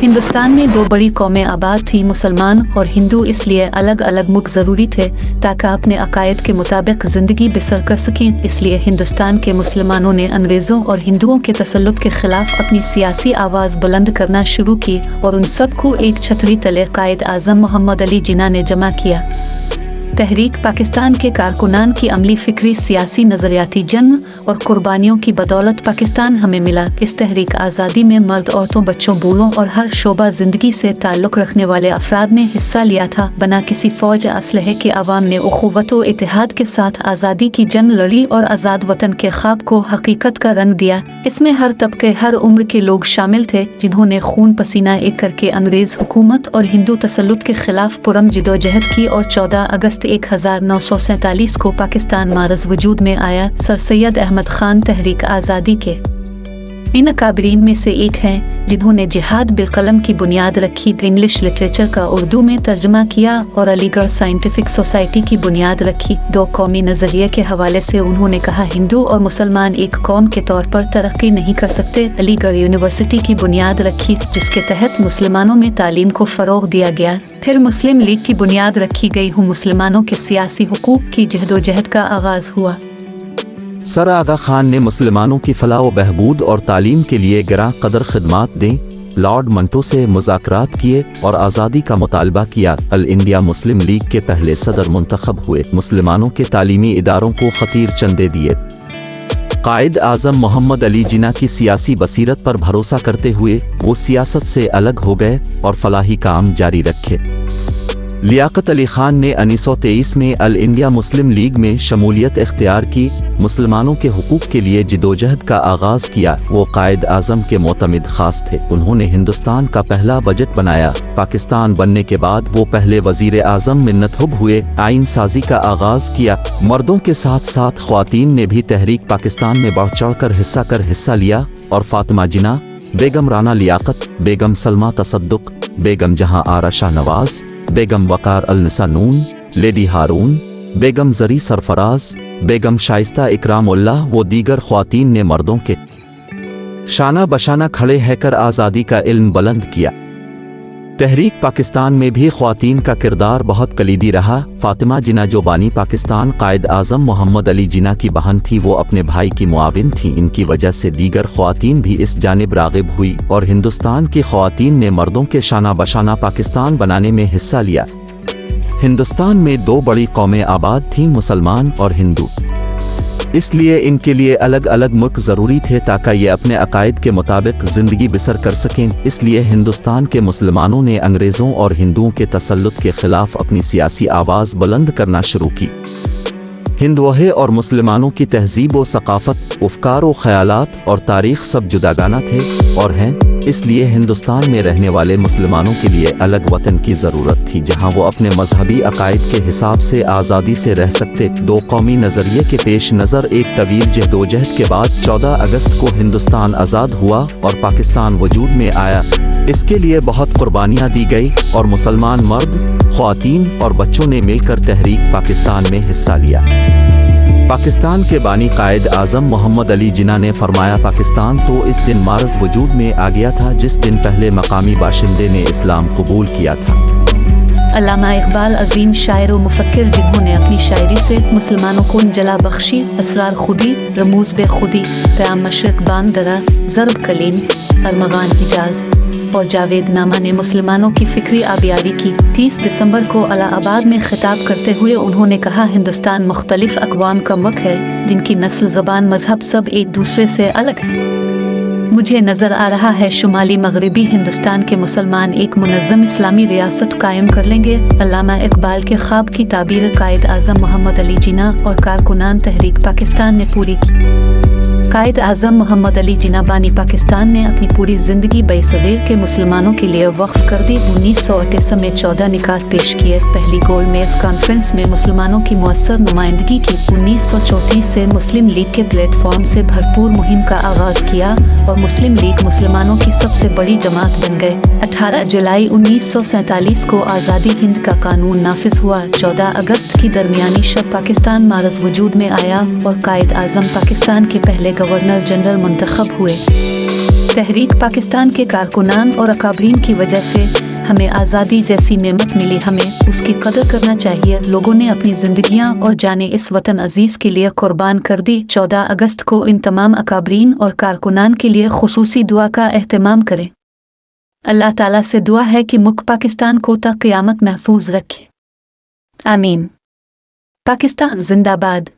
हिंदुस्तान में दो बड़ी कौमें आबाद थी, मुसलमान और हिंदू, इसलिए अलग अलग मुल्क ज़रूरी थे ताकि अपने अकायद के मुताबिक ज़िंदगी बसर कर सकें। इसलिए हिंदुस्तान के मुसलमानों ने अंग्रेज़ों और हिंदुओं के तसल्लुत के ख़िलाफ़ अपनी सियासी आवाज़ बुलंद करना शुरू की और उन सब को एक छतरी तले कायद आज़म मोहम्मद अली जिन्ना ने जमा किया। तहरीक पाकिस्तान के कारकुनान की अमली फ़िक्री सियासी नज़रियाती जंग और कुर्बानियों की बदौलत पाकिस्तान हमें मिला। इस तहरीक आज़ादी में मर्द, औरतों, बच्चों, बूढ़ों और हर शोबा ज़िंदगी से ताल्लुक़ रखने वाले अफराद ने हिस्सा लिया था। बना किसी फ़ौज असलहे के अवाम ने उख़ुव्वत व इत्तेहाद के साथ आज़ादी की जंग लड़ी और आज़ाद वतन के ख्वाब को हकीकत का रंग दिया। इसमें हर तबके, हर उम्र के लोग शामिल थे, जिन्होंने खून पसीना एक करके अंग्रेज़ हुकूमत और हिंदू तसल्लुत के ख़िलाफ़ पुरम जिदोजहद की और 14 अगस्त 1947 को पाकिस्तान मारज़ वजूद में आया। सर सैयद अहमद ख़ान तहरीक आज़ादी के इन अकाबरीन में से एक हैं, जिन्होंने जिहाद बिलकलम की बुनियाद रखी, इंग्लिश लिटरेचर का उर्दू में तर्जमा किया और अलीगढ़ साइंटिफिक सोसाइटी की बुनियाद रखी। दो कौमी नज़रिए के हवाले से उन्होंने कहा, हिंदू और मुसलमान एक कौम के तौर पर तरक्की नहीं कर सकते। अलीगढ़ यूनिवर्सिटी की बुनियाद रखी, जिसके तहत मुसलमानों में तालीम को फ़रोग़ दिया गया। फिर मुस्लिम लीग की बुनियाद रखी गई। मुसलमानों के सियासी हुकूक की जहदोजहद का आगाज़ हुआ। सर आगा खान ने मुसलमानों की फलाह व बहबूद और तालीम के लिए गिरा कदर खिदमात दें, लॉर्ड मंटो से मुज़ाकरात किए और आज़ादी का मुतालबा किया। अल इंडिया मुस्लिम लीग के पहले सदर मुंतखब हुए। मुसलमानों के तालीमी इदारों को खतीर चंदे दिए। कायद आज़म मोहम्मद अली जिन्ना की सियासी बसीरत पर भरोसा करते हुए वो सियासत से अलग हो गए और फलाही काम जारी रखे। लियाकत अली खान ने 1923 में अल इंडिया मुस्लिम लीग में शमूलियत इख्तियार की, मुसलमानों के हुकूक के लिए जिदोजहद का आगाज़ किया। वो कायद आज़म के मोतमिद खास थे। उन्होंने हिंदुस्तान का पहला बजट बनाया। पाकिस्तान बनने के बाद वो पहले वज़ीर आज़म मिन्नतहुब हुए। आइन साजी का आगाज़ किया। मर्दों के साथ साथ ख्वातीन ने भी तहरीक पाकिस्तान में बढ़ चढ़ कर हिस्सा लिया और फातिमा जिन्ना, बेगम राना लियाकत, बेगम सलमा तसद्दुक, बेगम जहां आरा शाह नवाज, बेगम वकार अल निसा नून, लेडी हारून, बेगम जरी सरफराज, बेगम शाइस्ता इकराम उल्लाह व दीगर ख्वातीन ने मर्दों के शाना बशाना खड़े रहकर आज़ादी का इल्म बुलंद किया। तहरीक पाकिस्तान में भी ख्वातीन का किरदार बहुत कलीदी रहा। फातिमा जिन्ना जो बानी पाकिस्तान कायद आज़म मोहम्मद अली जिन्ना की बहन थी, वो अपने भाई की मुआविन थी। इनकी वजह से दीगर ख्वातीन भी इस जानिब राग़िब हुई और हिंदुस्तान की ख्वातीन ने मर्दों के शाना बशाना पाकिस्तान बनाने में हिस्सा लिया। हिंदुस्तान में दो बड़ी कौमें आबाद थीं, मुसलमान और हिंदू। इसलिए इनके लिए अलग अलग मुल्क ज़रूरी थे ताकि ये अपने अकायद के मुताबिक ज़िंदगी बसर कर सकें। इसलिए हिंदुस्तान के मुसलमानों ने अंग्रेज़ों और हिंदुओं के तसल्लुत के ख़िलाफ़ अपनी सियासी आवाज़ बुलंद करना शुरू की। हिंदुओं और मुसलमानों की तहज़ीब व सक़ाफ़त, अफ़कार व ख़यालात और तारीख़ सब जुदागाना थे और हैं। इसलिए हिंदुस्तान में रहने वाले मुसलमानों के लिए अलग वतन की ज़रूरत थी, जहां वो अपने मजहबी अकायद के हिसाब से आज़ादी से रह सकते। दो कौमी नज़रिए के पेश नज़र एक तवील जहदोजहद के बाद 14 अगस्त को हिंदुस्तान आज़ाद हुआ और पाकिस्तान वजूद में आया। इसके लिए बहुत कुर्बानियाँ दी गई और मुसलमान मर्द, ख्वातीन और बच्चों ने मिलकर तहरीक पाकिस्तान में हिस्सा लिया। पाकिस्तान के बानी कायद आज़म मोहम्मद अली जिन्ना ने फरमाया, पाकिस्तान तो इस दिन मारज़ वजूद में आ गया था जिस दिन पहले मकामी बाशिंदे ने इस्लाम कबूल किया था। अल्लामा इकबाल अजीम शायर व मुफक्किर, जिन्होंने अपनी शायरी से मुसलमानों को जला बख्शी, असरार खुदी, रमूज़ बे खुदी, क़याम मशरिक़ बांग दरा, ज़रब कलीम, अरमगान हिजाज और जावेद नामा ने मुसलमानों की फ़िक्री आबियारी की। 30 दिसंबर को इलाहाबाद में खिताब करते हुए उन्होंने कहा, हिंदुस्तान मुख्तलिफ अक़वाम का मुल्क है, जिनकी नस्ल, ज़बान, मज़हब सब एक दूसरे से अलग है। मुझे नज़र आ रहा है शुमाली मगरबी हिंदुस्तान के मुसलमान एक मुनज़्ज़म इस्लामी रियासत कायम कर लेंगे। अल्लामा इकबाल के ख्वाब की ताबीर कायद आज़म मोहम्मद अली जिन्ना और कारकुनान तहरीक पाकिस्तान ने पूरी की। कायद आज़म मोहम्मद अली जिन्ना बानी पाकिस्तान ने अपनी पूरी ज़िंदगी बेसवेर के मुसलमानों के लिए वक्फ कर दी। 1938 में 14 निकात पेश किए। पहली गोल मेज़ कॉन्फ्रेंस में मुसलमानों की मुअस्सर नुमाइंदगी की। 1934 से मुस्लिम लीग के प्लेटफॉर्म से भरपूर मुहिम का आगाज़ किया और मुस्लिम लीग मुसलमानों की सबसे बड़ी जमात बन गए। 18 जुलाई 1947 को आज़ादी हिंद का कानून नाफिज हुआ। 14 अगस्त की दरमियानी शब पाकिस्तान मारज़ वजूद में आया और कायद आज़म पाकिस्तान के पहले गवर्नर जनरल मुंतखब हुए। تحریک پاکستان کے کارکنان اور اکابرین کی وجہ سے ہمیں آزادی جیسی نعمت ملی، ہمیں اس کی قدر کرنا چاہیے۔ لوگوں نے اپنی زندگیاں اور جانیں اس وطن عزیز کے لیے قربان کر دی۔ 14 اگست کو ان تمام اکابرین اور کارکنان کے لیے خصوصی دعا کا اہتمام کریں۔ اللہ تعالیٰ سے دعا ہے کہ ملک پاکستان کو تا قیامت محفوظ رکھے، آمین۔ پاکستان زندہ باد۔